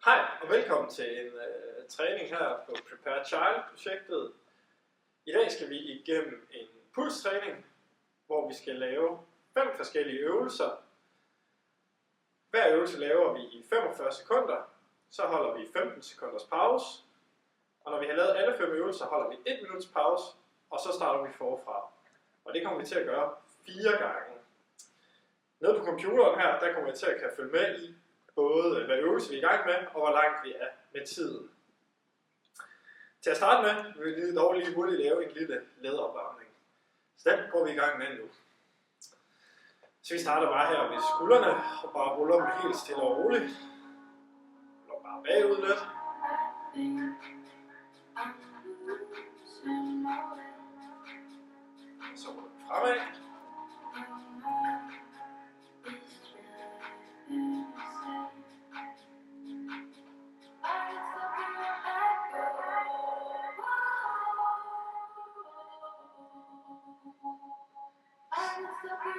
Hej og velkommen til en træning her på Prepare Child-projektet. I dag skal vi igennem en pulstræning, hvor vi skal lave 5 forskellige øvelser. Hver øvelse laver vi i 45 sekunder, så holder vi 15 sekunders pause. Og når vi har lavet alle 5 øvelser, holder vi 1 minuts pause, og så starter vi forfra. Og det kommer vi til at gøre 4 gange. Nede på computeren her, der kommer vi til at kan følge med i både hvad øvelse vi er i gang med, og hvor langt vi er med tiden. Til at starte med, vil vi dog lige hurtigt lave en lille ledopvarmning. Så den går vi i gang med nu. Så vi starter bare her ved skuldrene, og bare ruller dem helt stille og roligt. Ruller bare bagud lidt. Så ruller vi fremad.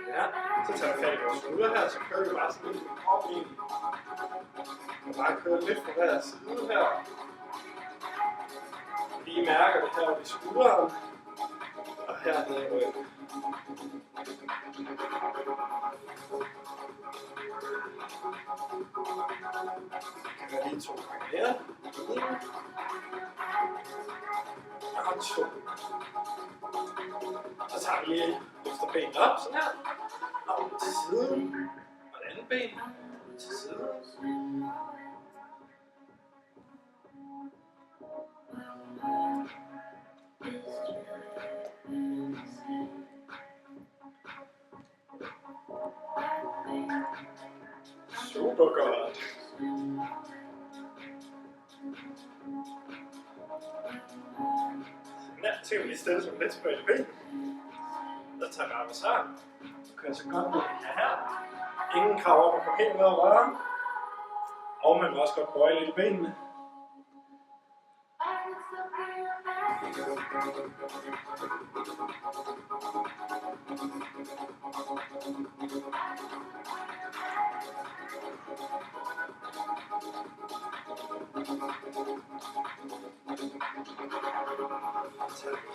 Ja, så tager vi fat i vores skulder her, så kører vi bare sådan lidt op i. Og bare kører lidt fra hver side her. Vi mærker det her ved skulderen. Og her nede i ryggen. Jeg gør lige 2 gange mere. 1. Og 2. Så tager vi lige løfter benet op, sådan her. Og til siden. Og det andet ben. Til siden. Super godt. Ja, så kan vi lige stille som lidt spredte ben. Så tager vi armen sammen. Så kører så godt ned her. Ingen krav om at komme helt ned og røre. Og man må også godt bøje lidt benene.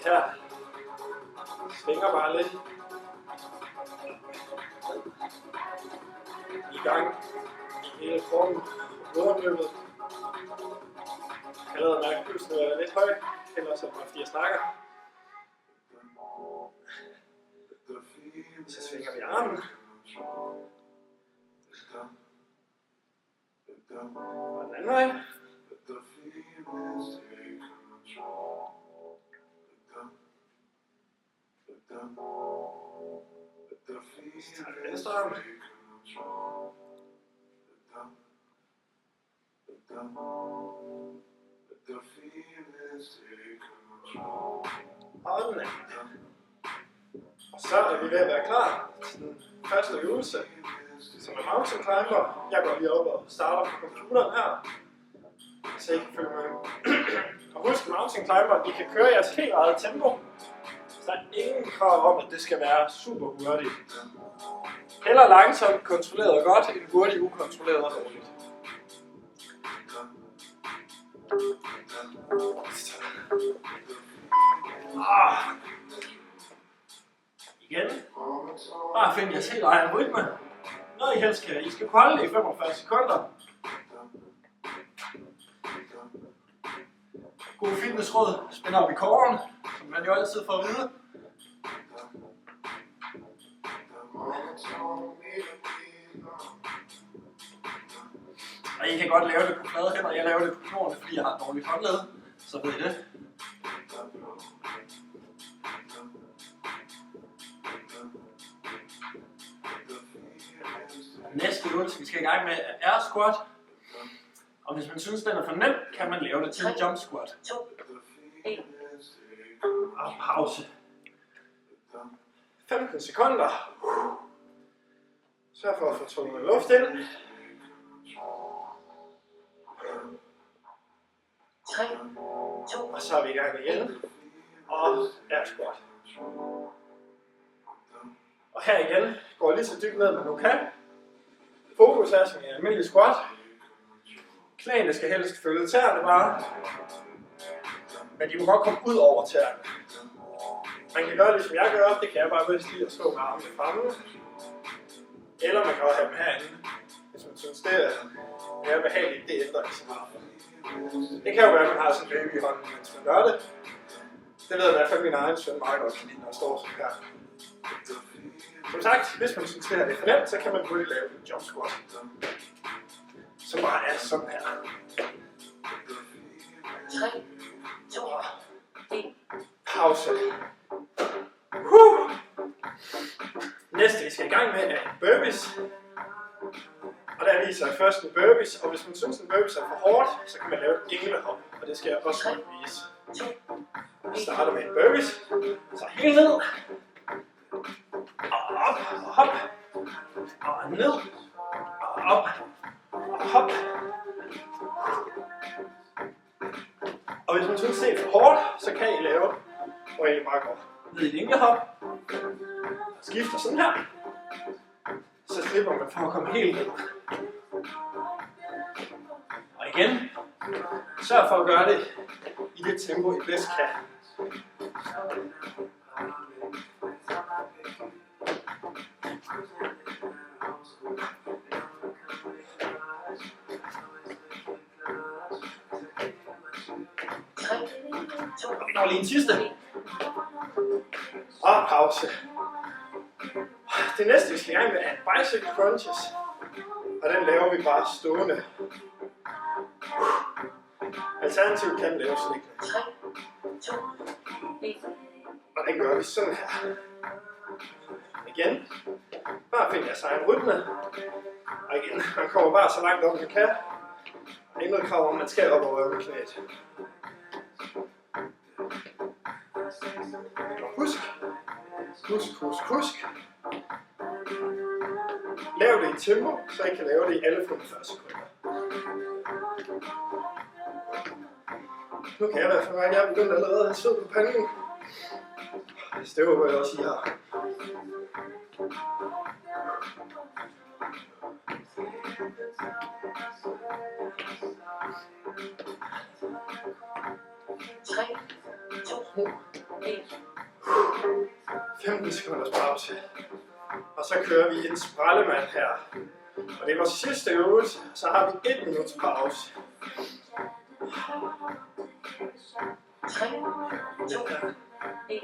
Her. Svinger bare lidt. I gang i hele kroppen. Underløbet. Jeg kan allerede mærke, at pulsen er lidt høj. Eller så fordi jeg snakker. Så svinger vi armen. Og den anden vej. Så tager vi venstre arm. Og den anden. Og så er vi ved at være klar til den første øvelse, som er mountain climber. Jeg går lige op og starter på computeren her, så I kan følge med. Og husk, mountain climber, I kan køre jeres helt eget tempo. Så der er ingen krav om, at det skal være super hurtigt. Heller langsomt, kontrolleret og godt, end hurtigt, ukontrolleret og dårligt. Igen. Bare find jeres helt egen rytme. Noget I helst skal. I skal holde det i 45 sekunder. God fitnessråd. Spænd op i kåren, som man jo altid får at vide. Og I kan godt lave det på flade hænder. Jeg laver det på knogene, fordi jeg har dårligt håndled. Så ved I det. Næste øvelse, vi skal i gang med, er air squat. Og hvis man synes, den er for nem, kan man lave det til en jump squat. 2, 1. Og pause. 15 sekunder. Sørg for at få trukket luft ind. 3, 2. Og så er vi i gang igen. Og air squat. Og her igen går lige så dybt ned, man nu kan. Fokus er som en almindelig squat. Knæene skal helst følge tæerne bare. Men de må godt komme ud over tæerne. Man kan gøre ligesom jeg gør, det kan jeg bare bedst lide at stå med armene fremme. Eller man kan også have dem herinde, hvis man synes det er mere behageligt, det ændrer ikke så meget. Det kan jo være, at man har sådan en baby i hånden, mens man gør det. Det ved jeg i hvert fald min egen søn meget godt kan lide, når jeg står sådan her. Som sagt, hvis man synes det her er for nemt, så kan man hurtigt lave en jump squat. Som bare er sådan her. 3, 2, 1. Pause. Næste vi skal i gang med er burpees. Og der viser jeg først en burpees, og hvis man synes en burpees er for hårdt, så kan man lave et englehop, og det skal jeg også godt vise. Jeg starter med en burpees, så helt ned, og op, og hop, og ned, og op, og hop. Og hvis man synes det er for hårdt, så kan I lave, hvor I bare går ned i et englehop, skifter sådan her, så slipper man for at komme helt ned. Og igen, sørg for at gøre det i det tempo, I bedst kan. Og vi når lige en sidste. Og pause. Det næste vi skal i gang med er bicycle crunches. Og den laver vi bare stående. Alternativt kan den laves liggende. 3, 2, 1. Og den gør vi sådan her. Igen. Bare find jeres egen rytme. Og igen, man kommer bare så langt op man kan. Og ikke noget krav om, man skal op og røre med knæet. Og husk. Lav det i tempo, så I kan lave det i alle 45 sekunder. Nu kan jeg i hvert fald mærke, at jeg er begyndt allerede at have sved på panden. Så det håber jeg også, I har. Tre, 2, 1. 15 sekunders pause. Og så kører vi en sprallemand her. Og det er vores sidste øvelse. Så har vi 1 minuts pause. 3, 2, 1.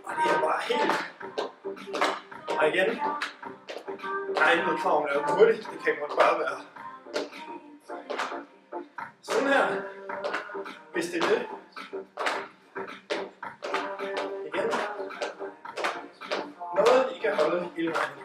Og det er bare helt. Og igen. Der er ikke noget krav om at lave det hurtigt. Det kan godt bare være. Sådan her. Hvis det er det. Igen. Noget I kan holde hele vejen.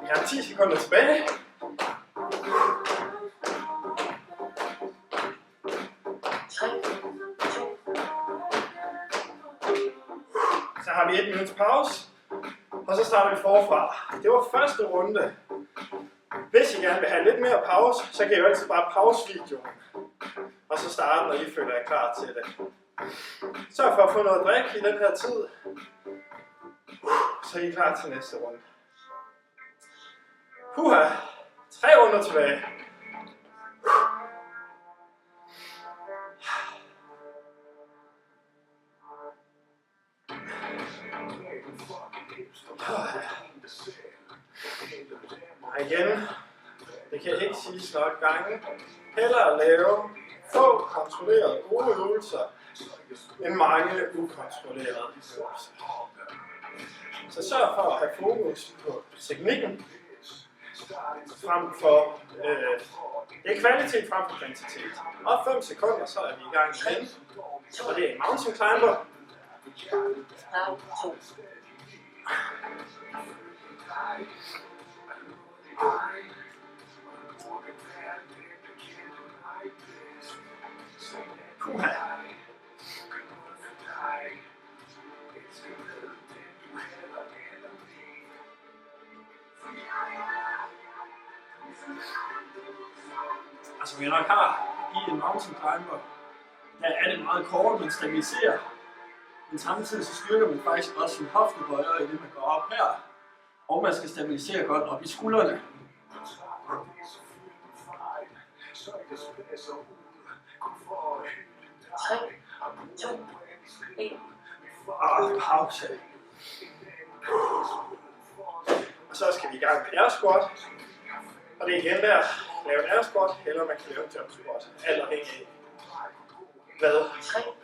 Vi har 10 sekunder tilbage. Så har vi 1 minuts pause, og så starter vi forfra. Det var første runde. Hvis I gerne vil have lidt mere pause, så kan I jo altid bare pause videoen. Og så starte, når I føler jer klar til det. Sørg for at få noget at drikke i den her tid. Så er I klar til næste runde. Puha! 3 runder tilbage. Og igen, det kan ikke siges nok gange. Hellere lave få kontrollerede gode øvelser, end mange ukontrollerede øvelser. Så sørg for at have fokus på teknikken, frem for det er kvalitet frem for kvantitet. Og 5 sekunder, så er vi i gang igen. Og det er en mountain climber. 2. Puha. Altså vi nok har i en mountain climber, der er det meget kort, man stabiliserer. Men samtidig så styrker man faktisk også sin hoftebøjer i det, man går op her. Og man skal stabilisere godt op i skuldrene. 3, 2, 1. Og pause. Og så skal vi i gang med air squat. Og det er igen der, lave en air squat, eller man kan lave en jump squat. Alt afhængig af, hvad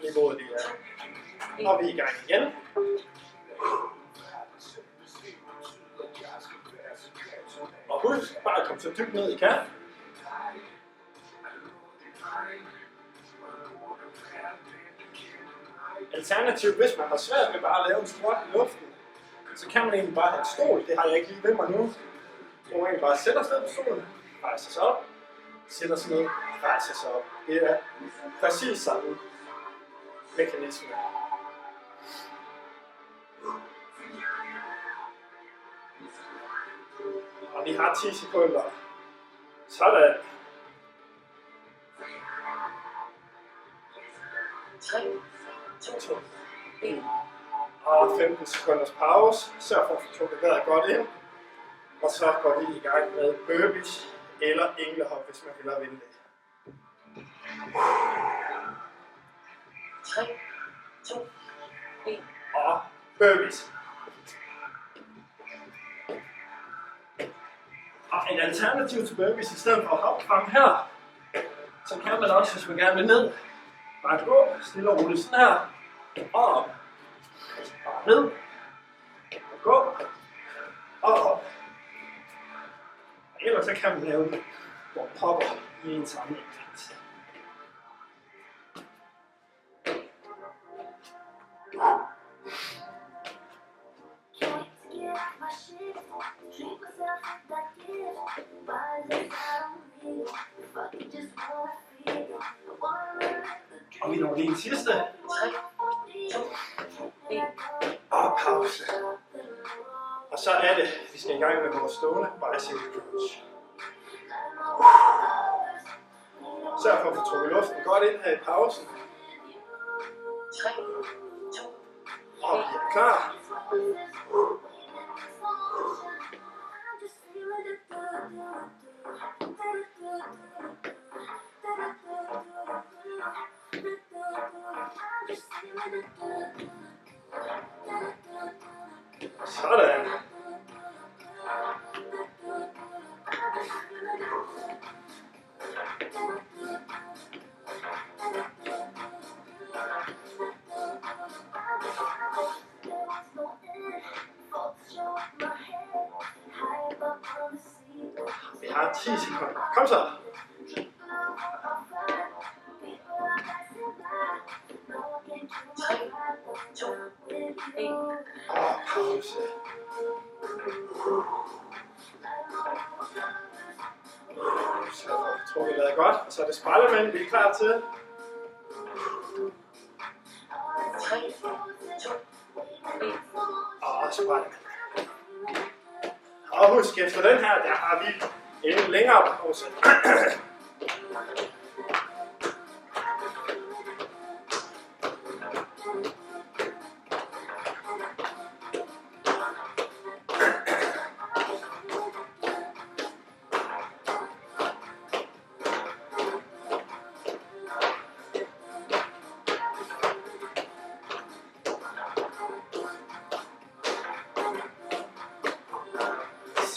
niveauet det er. Og vi er i gang igen. Og husk bare at komme så dybt ned I kan. Alternativt, hvis man har svært ved bare at lave en squat i luften, så kan man egentlig bare have en stol. Det har jeg ikke lige ved mig nu. Så man egentlig bare sætter sig ned på stolen, rejser sig op, sætter sig ned, rejser sig op. Det er præcis samme mekanisme. Og vi har 10 sekunder. Sådan. 3, 2, 1. Og 15 sekunders pause. Sørg for at få trukket vejret godt ind. Og så går vi i gang med burpees eller englehop, hvis man hellere vil det. 3, 2, 1. Og burpees. Og en alternativ til burpees, i stedet for at hoppe frem her, så kan man også, hvis man gerne vil ned, bare gå stille og roligt sådan her, og op, og ned, og gå, og op. Og ellers så kan man lave den, hvor man hopper i en samling. Og vi når lige en sidste. 3, 2, 1. Og pause. Og så er det, vi skal i gang med vores stående bicycle crunch. Sørg for at få trukket luften godt ind her i pausen. 3, 2, Og vi er klar. Sådan. Vi har 10 sekunder. Kom så. 3, 2, 1. Og pause. Så tror vi lavet godt, og så er det spejlermænd, vi er klar til. 3, 2, 1. Og spejlermænd. Og husk, efter den her, der har vi en længere pause.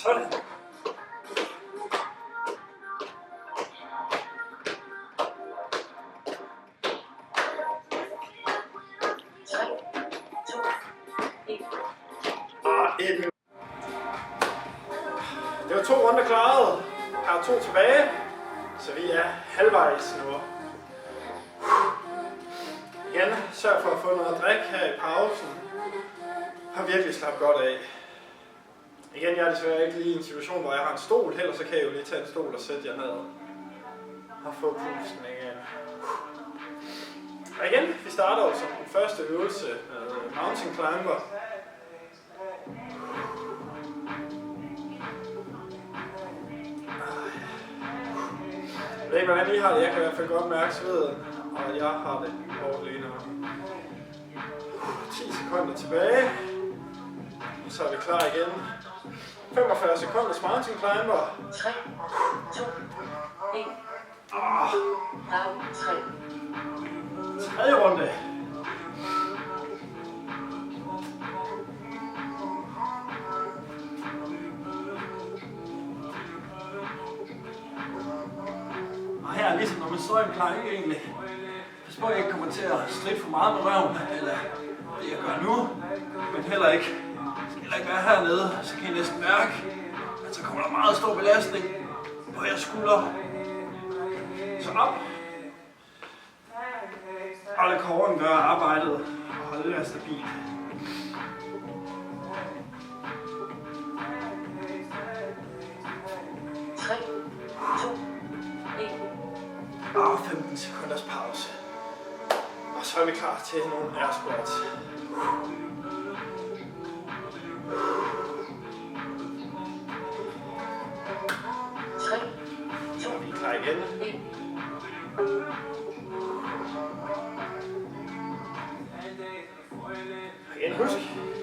Sådan. Og 1 minut. Det var 2 runder klaret. Jeg har 2 tilbage, så vi er halvvejs nu. Igen, sørg for at få noget at drikke her i pausen. Har virkelig slappet godt af. Igen, jeg er desværre ikke lige i en situation, hvor jeg har en stol, ellers så kan jeg jo lige tage en stol og sætte jer ned. Og få pusten igen. Og igen, vi starter jo som den første øvelse med mountain climber. ved ikke, hvordan I har det. Jeg kan i hvert fald godt mærke sveden, og jeg har det hårdt lige nu. 10 sekunder tilbage. Og så er vi klar igen. 45 sekunder mountain climber. 3, 2, 1. Pause 3. Tredje runde. Og her er ligesom når man står i en planke egentlig. Pas på, at jeg ikke kommer til at stritte for meget med røven, eller det jeg gør nu, men heller ikke. Jeg skal heller ikke være hernede, så kan I næsten mærke, at så kommer der meget stor belastning på jeres skuldre. Så op. Og lad kåren gøre arbejdet og holde jer stabilt. Og 15 sekunders pause. Og så er vi klar til nogle air squats. Så er vi klar igen. Og igen husk,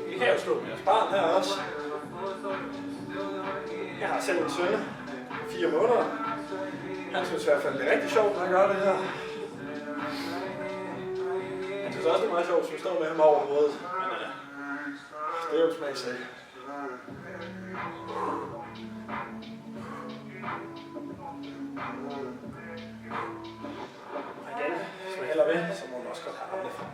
I kan jo stå med jeres barn her også. Jeg har selv en søn, 4 måneder. Han synes i hvert fald, det er rigtig sjovt, når jeg gør det her. Han synes også, det er meget sjovt, at stå med ham over hovedet. Men det er jo smagsag. Og igen, hvis man hælder ved, så må man også godt have armene frem.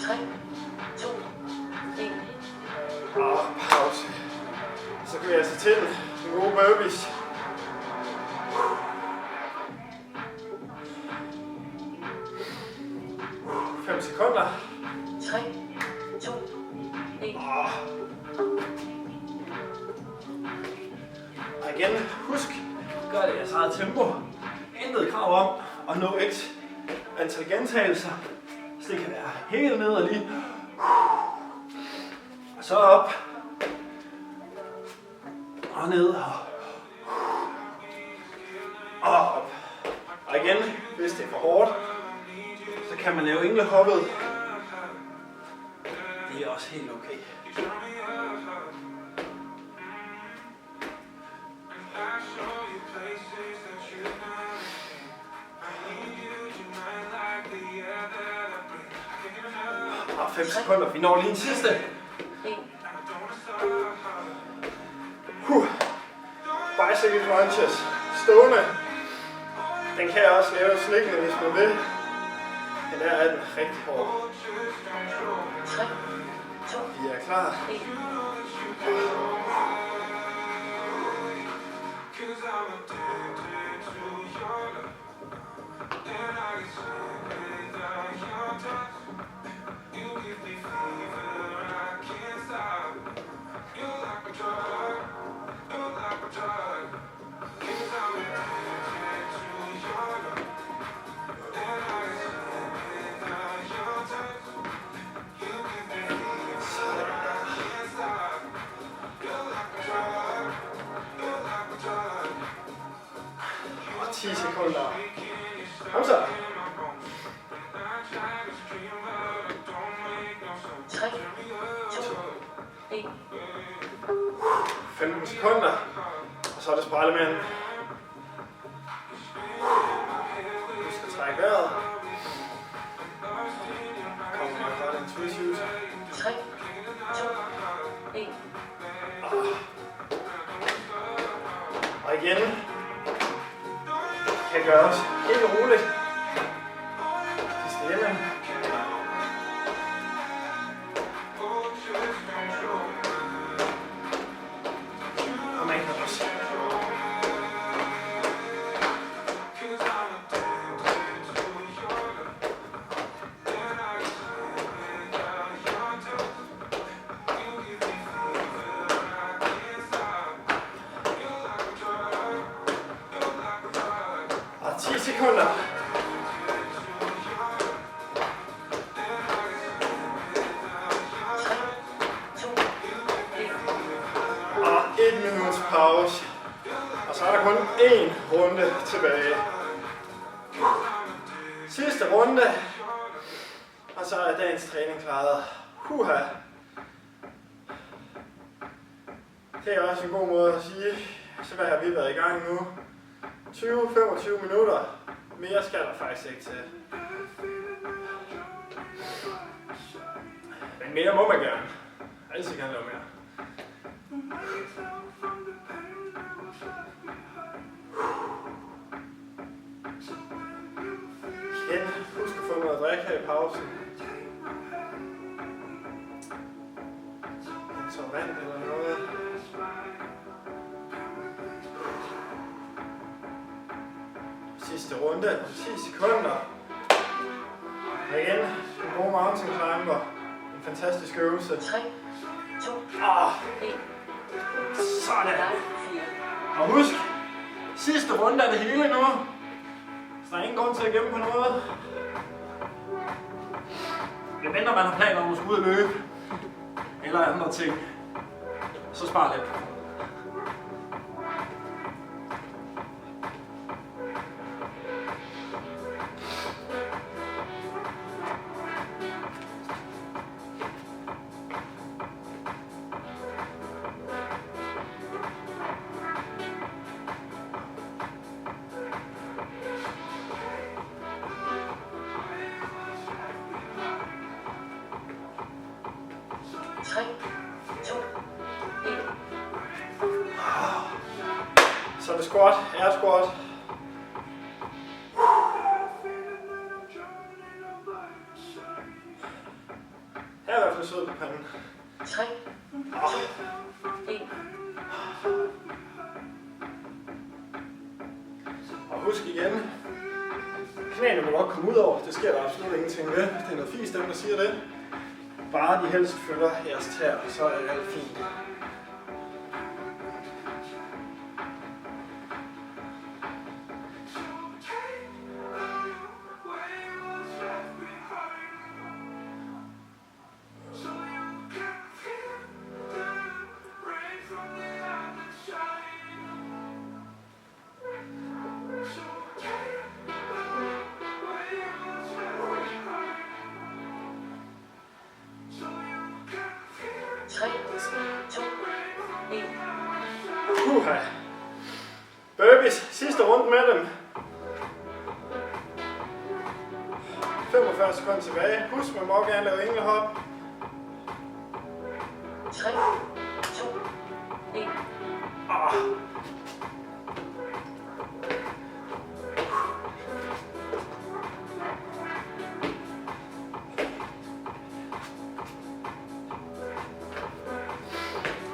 3, 2, 1. Og pause. Så kan vi altså til den gode burpees. Fem sekunder. 3, 2, 1. Og igen, husk, gør det i jeres eget tempo. Intet krav om at nå et antal gentagelser. Så det kan være helt ned og lige. Og så op. Og ned. Og op. Og igen, hvis det er for hårdt, så kan man lave englehoppet. Det er også helt okay. Og 5 sekunder, vi når lige en sidste. Bicycle crunches, stående. Den kan jeg også lave slikkende, hvis man vil. Men der er den rigtig hård. 3, 2, Vi er klar. 1. Og 10 sekunder. Kom så. 3, 2, 1. 15 sekunder. Og så er det spejlemanden. Du skal trække vejret. Kom med fra den twist user. 3, 2, 1. Og igen. Kan gøres helt roligt. Det stille. Og man kan også. Og 10 sekunder. pause. Og så er der kun én runde tilbage. Sidste runde. Og så er dagens træning klaret. Huha. Det er også en god måde at sige. Så har vi været i gang nu. 20-25 minutter. Mere skal der faktisk ikke til. Men mere må man gerne. Altid kan lave mere. Igen, husk at få noget at drikke her i pausen. Så vand eller noget. Sidste runde, 10 sekunder. Og igen, en god mountain climber. En fantastisk øvelse. 3, 2, 1. Sådan. Leg 4. Og husk, sidste runde er det hele nu. Så der er ingen grund til at gemme på noget. Det mindre man har planer om at skulle ud og løbe. Eller andre ting. Så spar lidt. Så er det squat, air squat. Her er i hvert fald sød på panden. 3, 2, 1. Og husk igen, knæene må godt komme ud over. Det sker der absolut ingenting ved. Det er noget fint dem, der siger det. Bare de helst følger jeres tæer, så er det alt fint. Burpees, sidste runde med dem. 45 sekunder tilbage. Husk, man må gerne lave englehop. 3, 2, 1. Det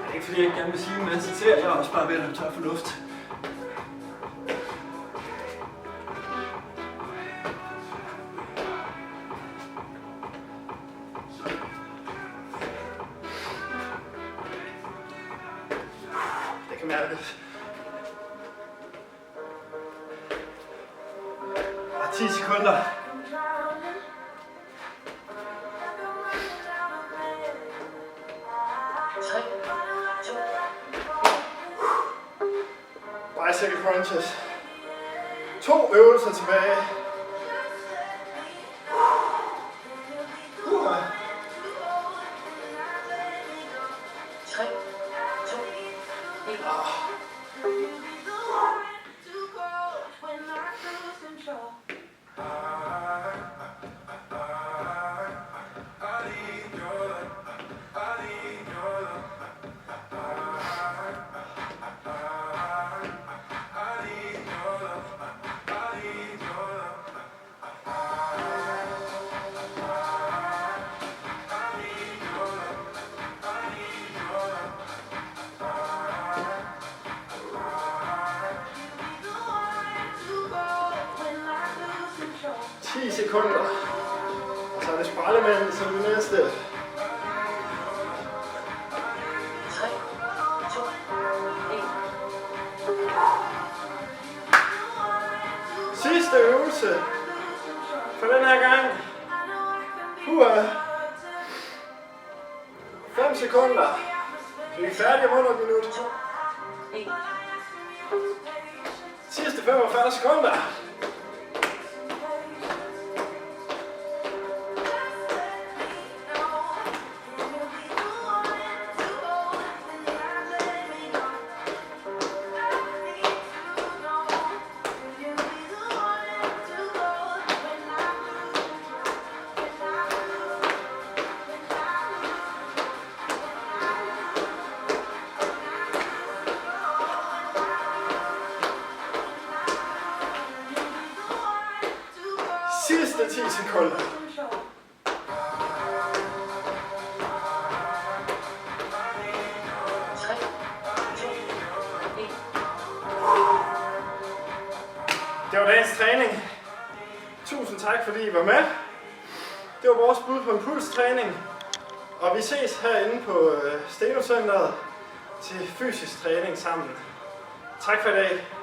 er ikke fordi, jeg ikke gerne vil sige en masse til, jeg er også bare ved at løbe tør for luft. Det kan mærkes. Og 10 sekunder. Bicycle crunches. 2 øvelser tilbage. 3, 2, 1. Sekunder. Og så er det sprællemanden som det næste. 3, 2, 1. Sidste øvelse for den her gang. 5 sekunder. Så vi er færdige om under et minut. 1. Sidste 45 sekunder. Sidste 10 sekunder. 3, 2, 1. Det var dagens træning. Tusind tak fordi I var med. Det var vores bud på en pulstræning. Og vi ses herinde på Steno Centeret til fysisk træning sammen. Tak for i dag.